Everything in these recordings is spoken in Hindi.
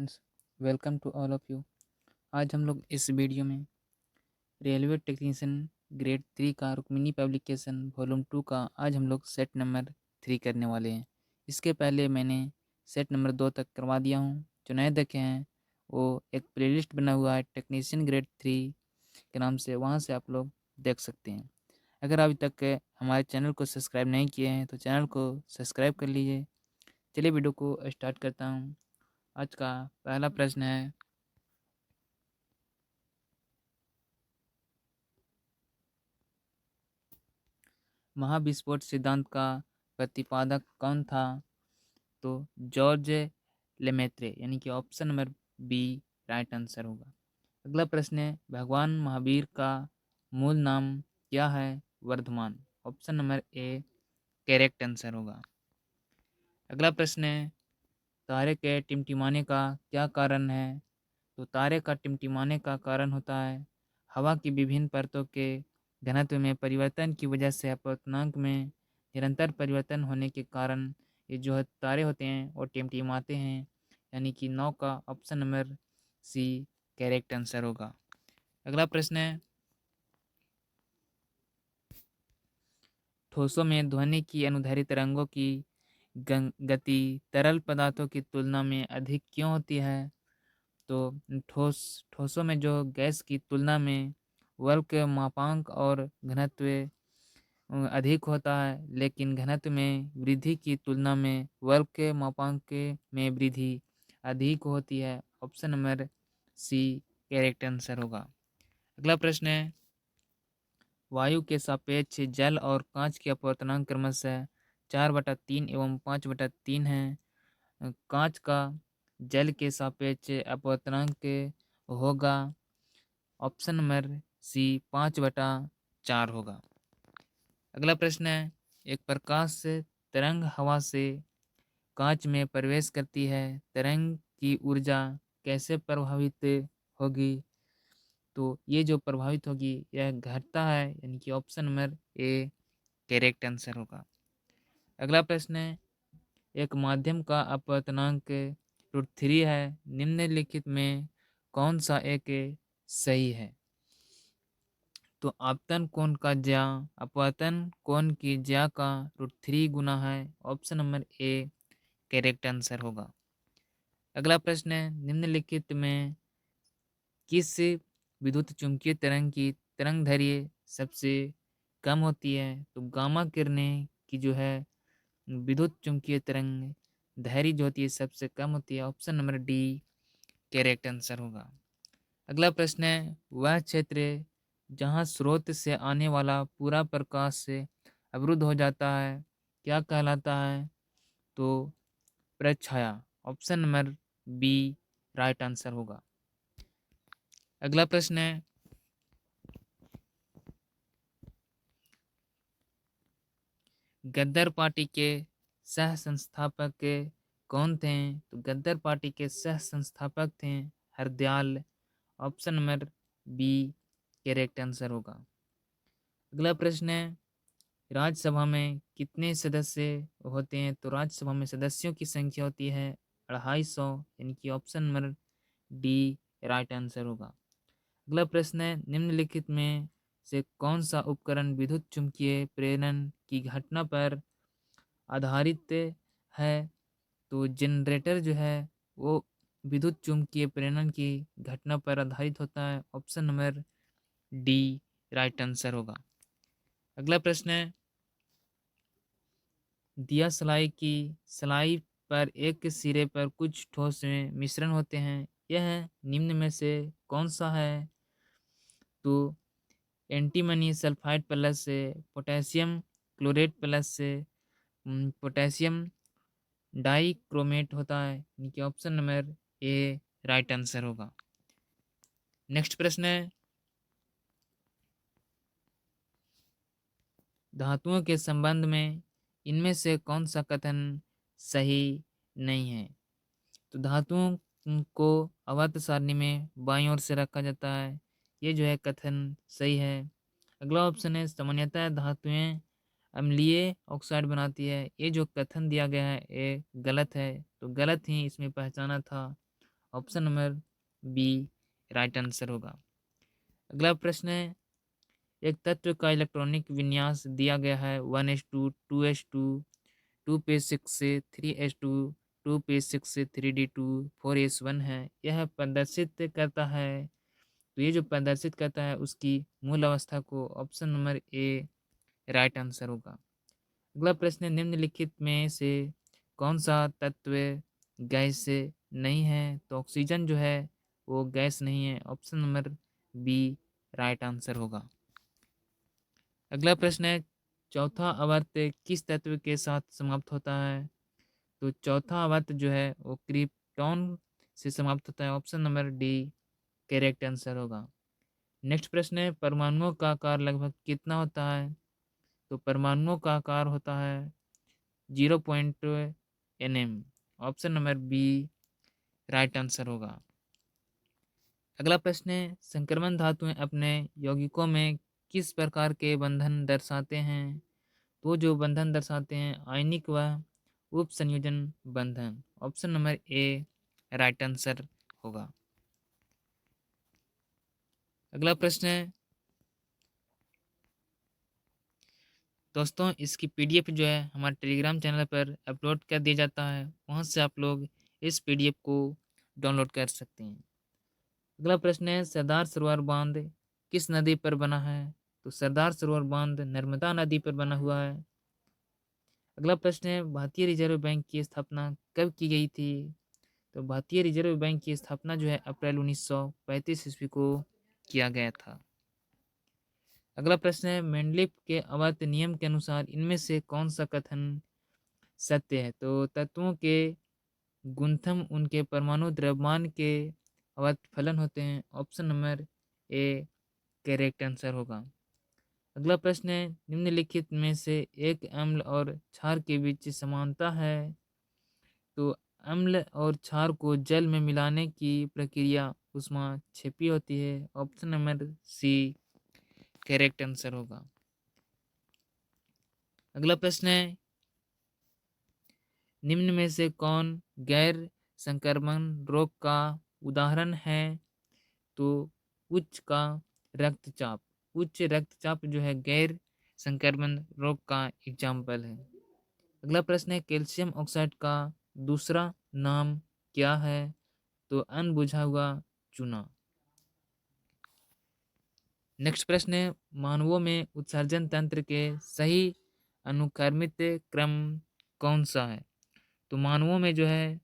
Friends, welcome to all of you. आज हम लोग इस वीडियो में रेलवे टेक्नीशियन ग्रेड 3 का रुक्मिनी पब्लिकेशन वॉल्यूम 2 का आज हम लोग सेट नंबर 3 करने वाले हैं। इसके पहले मैंने सेट नंबर 2 तक करवा दिया हूँ। जो नए देखे हैं वो एक प्लेलिस्ट बना हुआ है टेक्नीशियन ग्रेड 3 के नाम से, वहाँ से आप लोग देख सकते हैं। अगर अभी तक हमारे चैनल को सब्सक्राइब नहीं किए हैं तो चैनल को सब्सक्राइब कर लीजिए। चलिए वीडियो को स्टार्ट करता हूँ। आज का पहला प्रश्न है, महाविस्फोट सिद्धांत का प्रतिपादक कौन था? तो जॉर्ज लेमेत्रे, यानी कि option number B right answer होगा। अगला प्रश्न है, भगवान महावीर का मूल नाम क्या है? Vardhaman. Option number A correct answer होगा। अगला प्रश्न है, तारे के टिमटिमाने का क्या कारण है? तो तारे का टिमटिमाने का कारण होता है हवा की विभिन्न परतों के घनत्व में परिवर्तन की वजह से अपवर्तनांक में निरंतर परिवर्तन होने के कारण ये जो है तारे होते हैं वो टिमटिमाते हैं, यानी कि 9 का option number C correct answer होगा। अगला प्रश्न है, ठोसों में ध्वनि की अनुदैर्ध्य तरंगों की गति तरल पदार्थों की तुलना में अधिक क्यों होती है? तो ठोसों में जो गैस की तुलना में वर्क मापांक और घनत्व अधिक होता है, लेकिन घनत्व में वृद्धि की तुलना में वर्क के मापांक में वृद्धि अधिक होती है। Option number C correct answer होगा। अगला प्रश्न है, वायु के सापेक्ष जल और कांच के अपवर्तनांक क्रमशः 4/3 एवं 5/3 है। कांच का जल के सापेक्ष अपवर्तनांक होगा ऑप्शन नंबर सी 5/4 होगा। अगला प्रश्न है, एक प्रकाश से तरंग हवा से कांच में प्रवेश करती है, तरंग की ऊर्जा कैसे प्रभावित होगी? तो ये जो प्रभावित होगी यह घटता है, यानी कि option number A correct answer होगा। अगला प्रश्न है, एक माध्यम का अपवर्तनांक √3 है, निम्नलिखित में कौन सा एक सही है? तो आपतन कोण का ज्या अपवर्तन कोण की ज्या का √3 गुना है। Option number A correct answer होगा। अगला प्रश्न है, निम्नलिखित में किस विद्युत चुंबकीय तरंग की तरंग दैर्ध्य सबसे कम होती है? तो गामा किरणें की जो है विद्युत चुंबकीय तरंग दैर्ध्य जो होती है सबसे कम होती है। Option number D correct answer होगा। अगला प्रश्न है, वह क्षेत्र जहाँ स्रोत से आने वाला पूरा प्रकाश से अवरुद्ध हो जाता है क्या कहलाता है? तो प्रछाया। Option number B right answer होगा। अगला प्रश्न है, गद्दार पार्टी के सह संस्थापक कौन थे? तो गद्दार पार्टी के सह संस्थापक थे Hardayal. Option number B correct answer होगा। अगला प्रश्न है, राज्यसभा में कितने सदस्य होते हैं? तो राज्यसभा में सदस्यों की संख्या होती है 250, यानी कि option number D right answer होगा। अगला प्रश्न है, निम्नलिखित में से कौन सा उपकरण विद्युत चुम्बकीय प्रेरण की घटना पर आधारित है? तो जनरेटर जो है वो विद्युत चुम्बकीय प्रेरण की घटना पर आधारित होता है। Option number D right answer होगा। अगला प्रश्न है, दिया सलाई की सलाई पर एक सिरे पर कुछ ठोस में मिश्रण होते हैं, यह निम्न में से कौन सा है? तो antimony sulphide plus potassium chlorate plus potassium dichromate होता है, यानी कि ऑप्शन नंबर ए राइट आंसर होगा। नेक्स्ट प्रश्न है, धातुओं के संबंध में इनमें से कौन सा कथन सही नहीं है? तो धातुओं को आवर्त सारणी में बाईं ओर से रखा जाता है, ये जो है कथन सही है। अगला ऑप्शन है, सामान्यतः धातुएं अम्लीय ऑक्साइड बनाती है, ये जो कथन दिया गया है ये गलत है, तो गलत ही इसमें पहचाना था। Option number B right answer होगा। अगला प्रश्न है, एक तत्व का इलेक्ट्रॉनिक विन्यास दिया गया है 1:2, 2:2, 2p6 से 3:2, 2p6 से 3d2, 4s1 है। यह प्रदर्शित करता है, तो ये जो प्रदर्शित करता है उसकी मूल अवस्था को, ऑप्शन नंबर ए राइट आंसर होगा। अगला प्रश्न है, निम्नलिखित में से कौन सा तत्व गैस नहीं है? तो ऑक्सीजन जो है वो गैस नहीं है, option number B right answer होगा। अगला प्रश्न है, चौथा आवर्त किस तत्व के साथ समाप्त होता है? तो चौथा आवर्त जो है वो क्रिप्टॉन से समाप्त होता है, option number D correct answer होगा। नेक्स्ट प्रश्न है, परमाणुओं का आकार लगभग कितना होता है? तो परमाणुओं का आकार होता है 0.nm, option number B right answer होगा। अगला प्रश्न है, संक्रमण धातुएं अपने यौगिकों में किस प्रकार के बंधन दर्शाते हैं? तो जो बंधन दर्शाते हैं आयनिक व उप संयोजन बंधन, ऑप्शन नंबर ए राइट आंसर होगा। अगला प्रश्न है, दोस्तों इसकी पीडीएफ जो है हमारे टेलीग्राम चैनल पर अपलोड कर दिया जाता है, वहां से आप लोग इस पीडीएफ को डाउनलोड कर सकते हैं। अगला प्रश्न है, सरदार सरोवर बांध किस नदी पर बना है? तो सरदार सरोवर बांध नर्मदा नदी पर बना हुआ है। अगला प्रश्न है, भारतीय रिजर्व बैंक की स्थापना कब की गई थी? तो भारतीय रिजर्व बैंक की स्थापना जो है अप्रैल 1935 ईस्वी को किया गया था। अगला प्रश्न है, मेंडलीव के आवर्त नियम के अनुसार इनमें से कौन सा कथन सत्य है? तो तत्वों के गुणधर्म उनके परमाणु द्रव्यमान के आवर्त फलन होते हैं, option number A correct answer होगा। अगला प्रश्न है, निम्नलिखित में से एक अम्ल और क्षार के बीच समानता है? तो अम्ल और क्षार को जल में मिलाने की प्रक्रिया ऊष्माक्षेपी होती है, option number C correct answer होगा। अगला प्रश्न है, निम्न में से कौन गैर संक्रमण रोग का उदाहरण है? तो उच्च रक्तचाप जो है गैर संक्रमण रोग का एग्जाम्पल है। अगला प्रश्न है, कैल्शियम ऑक्साइड का दूसरा नाम क्या है? तो अनबुझा हुआ चूना। नेक्स्ट प्रश्न है, मानवों में उत्सर्जन तंत्र के सही अनुक्रमित क्रम कौन सा है? तो मानवों में जो है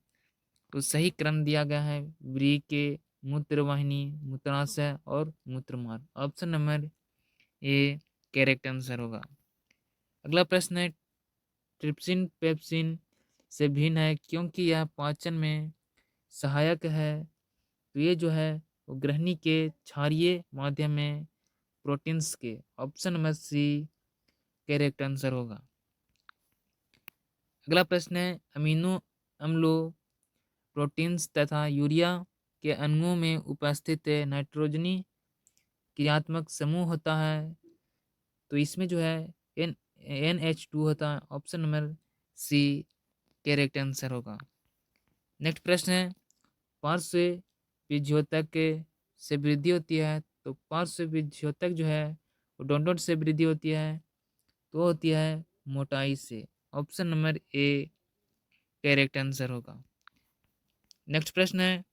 तो सही क्रम दिया गया है के मूत्रवाहिनी, मूत्राशय और मूत्रमार्ग, option number A correct answer होगा। अगला प्रश्न है, ट्रिप्सिन पेप्सिन से भिन्न है क्योंकि यह पाचन में सहायक है। तो ये जो है वो ग्रहणी के क्षारीय माध्यम में प्रोटीन्स के, option number C correct answer होगा। अगला प्रश्न है, अमीनो अम्लों, प्रोटीन्स तथा यूरिया के अणुओं में उपस्थित नाइट्रोजनी क्रियात्मक समूह होता है। तो इसमें जो है NH2 होता है, option number C correct answer होगा। नेक्स्ट प्रश्न है, पार्श्व विद्योतक से वृद्धि होती है। तो पार्श्व विद्योतक जो है वो डॉट से वृद्धि होती है, तो होती है मोटाई से, option number A correct answer होगा। नेक्स्ट प्रश्न है,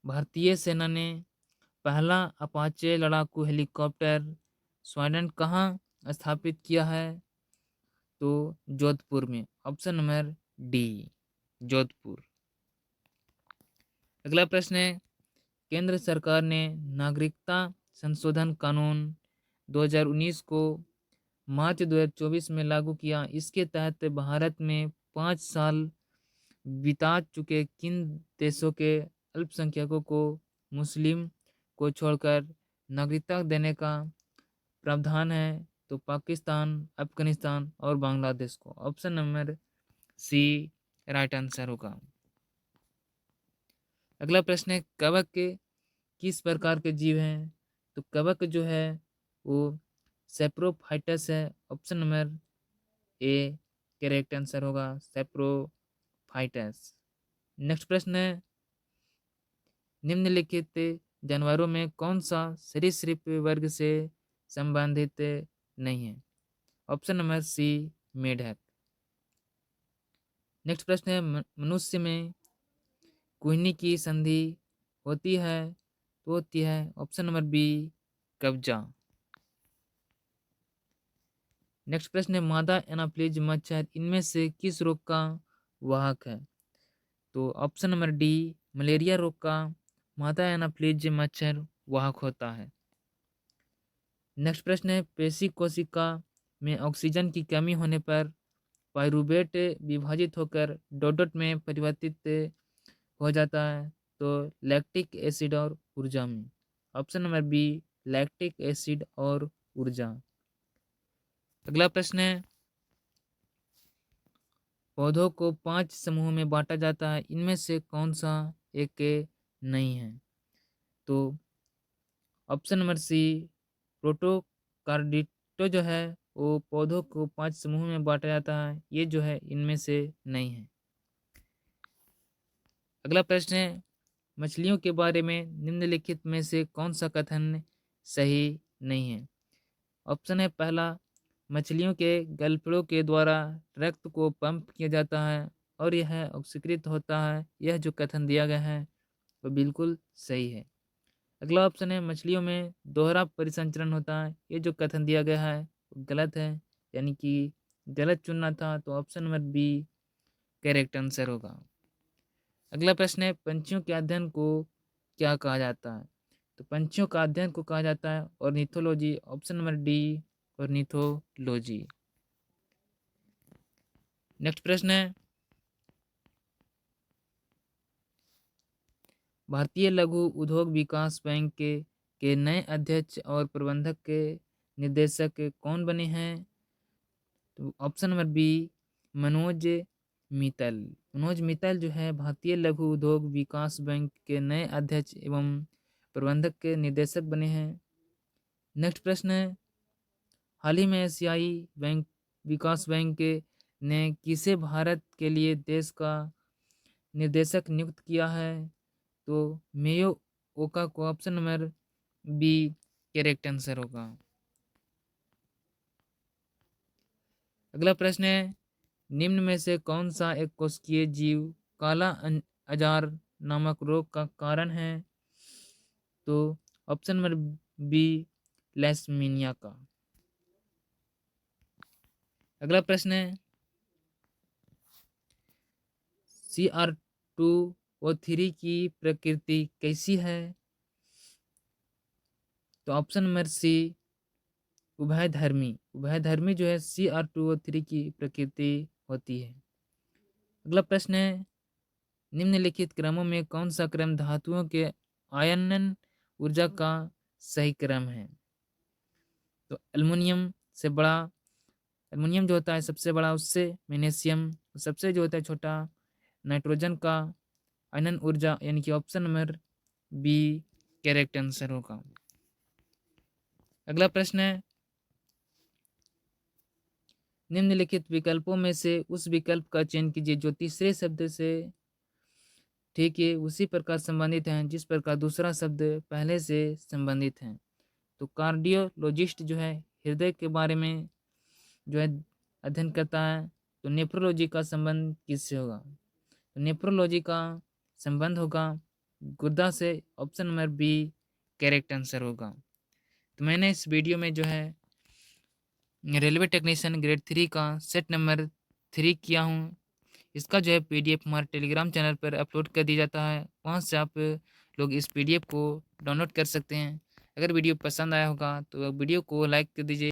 भारतीय सेना ने पहला अपाचे लड़ाकू हेलीकॉप्टर स्क्वाड्रन कहाँ स्थापित किया है? तो जोधपुर में, ऑप्शन नंबर डी जोधपुर। अगला प्रश्न है, केंद्र सरकार ने नागरिकता संशोधन कानून 2019 को मार्च 2024 में लागू किया। इसके तहत भारत में 5 साल बिता चुके किन देशों के अल्पसंख्यकों को मुस्लिम को छोड़कर नागरिकता देने का प्रावधान है? तो पाकिस्तान, अफगानिस्तान और बांग्लादेश को, option number C right answer होगा। अगला प्रश्न है, कवक के किस प्रकार के जीव हैं? तो कवक जो है वो सेप्रोफाइटस है, option number A correct answer होगा सेप्रोफाइटस। नेक्स्ट प्रश्न है, निम्नलिखित जानवरों में कौन सा सरीसृप वर्ग से संबंधित नहीं है? ऑप्शन नंबर सी मेढक। नेक्स्ट प्रश्न है, मनुष्य में कुहनी की संधि होती है तो होती है ऑप्शन नंबर बी कब्जा। नेक्स्ट प्रश्न है, मादा एनाप्लीज मच्छर इनमें से किस रोग का वाहक है? तो ऑप्शन नंबर डी मलेरिया रोग का मादा एनाप्लीज मच्छर वाहक होता है। नेक्स्ट प्रश्न है, पेशी कोशिका में ऑक्सीजन की कमी होने पर पाइरूवेट विभाजित होकर डोडोट में परिवर्तित हो जाता है तो लैक्टिक एसिड और ऊर्जा में। Option number B lactic acid और ऊर्जा। अगला प्रश्न है, पौधों को 5 समूह में बांटा जाता है, इनमें से कौन सा एक नहीं है? तो ऑप्शन नंबर सी प्रोटोकार्डिटो जो है वो पौधों को 5 समूह में बांटा जाता है, ये जो है इनमें से नहीं है। अगला प्रश्न है, मछलियों के बारे में निम्नलिखित में से कौन सा कथन सही नहीं है? ऑप्शन है पहला, मछलियों के गलफड़ों के द्वारा रक्त को पंप किया जाता है और यह ऑक्सीकृत होता है, यह जो कथन दिया गया है वो बिल्कुल सही है। अगला ऑप्शन है, मछलियों में दोहरा परिसंचरण होता है, ये जो कथन दिया गया है वो गलत है, यानी कि गलत चुनना था, तो option number B correct answer होगा। अगला प्रश्न है, पंछियों के अध्ययन को क्या कहा जाता है? तो पंछियों का अध्ययन को कहा जाता है ornithology. Option number D ornithology. Next प्रश्न है, भारतीय लघु उद्योग विकास बैंक के नए अध्यक्ष और प्रबंधक के निर्देशक कौन बने हैं? तो option number B Manoj Mittal. Manoj Mittal जो है भारतीय लघु उद्योग विकास बैंक के नए अध्यक्ष एवं प्रबंधक के निर्देशक बने हैं। नेक्स्ट प्रश्न है, हाल ही में एशियाई बैंक विकास बैंक ने किसे भारत के लिए देश का निर्देशक नियुक्त किया है? तो मेयो ओका को। Option number B correct answer होगा। अगला प्रश्न है, निम्न में से कौन सा एक कोशिकीय जीव काला अजार नामक रोग का कारण है? तो ऑप्शन नंबर बी लैस्मीनिया का। अगला प्रश्न है, CR2O3 की प्रकृति कैसी है? तो ऑप्शन नंबर सी उभयधर्मी। उभयधर्मी जो है CR2O3 की प्रकृति होती है। अगला प्रश्न है, निम्नलिखित क्रमों में कौन सा क्रम धातुओं के आयनन ऊर्जा का सही क्रम है? तो एल्युमिनियम से बड़ा, एल्युमिनियम जो होता है सबसे बड़ा, उससे मैग्नीशियम सबसे जो होता है छोटा, नाइट्रोजन का आयनन ऊर्जा, यानी कि option number B correct answer होगा। अगला प्रश्न है, निम्नलिखित विकल्पों में से उस विकल्प का चयन कीजिए जो तीसरे शब्द से ठीक है उसी प्रकार संबंधित हैं जिस प्रकार दूसरा शब्द पहले से संबंधित है। तो कार्डियोलॉजिस्ट जो है हृदय के बारे में जो है अध्ययन करता है, तो नेफ्रोलॉजी का संबंध किससे होगा? तो नेफ्रोलॉजी का संबंध होगा गुर्दा से। Option number B correct answer होगा। तो मैंने इस वीडियो में जो है रेलवे टेक्नीशियन ग्रेड 3 का सेट नंबर 3 किया हूँ। इसका जो है PDF हमारे टेलीग्राम चैनल पर अपलोड कर दिया जाता है, वहाँ से आप लोग इस PDF को डाउनलोड कर सकते हैं। अगर वीडियो पसंद आया होगा तो वीडियो को लाइक कर दीजिए।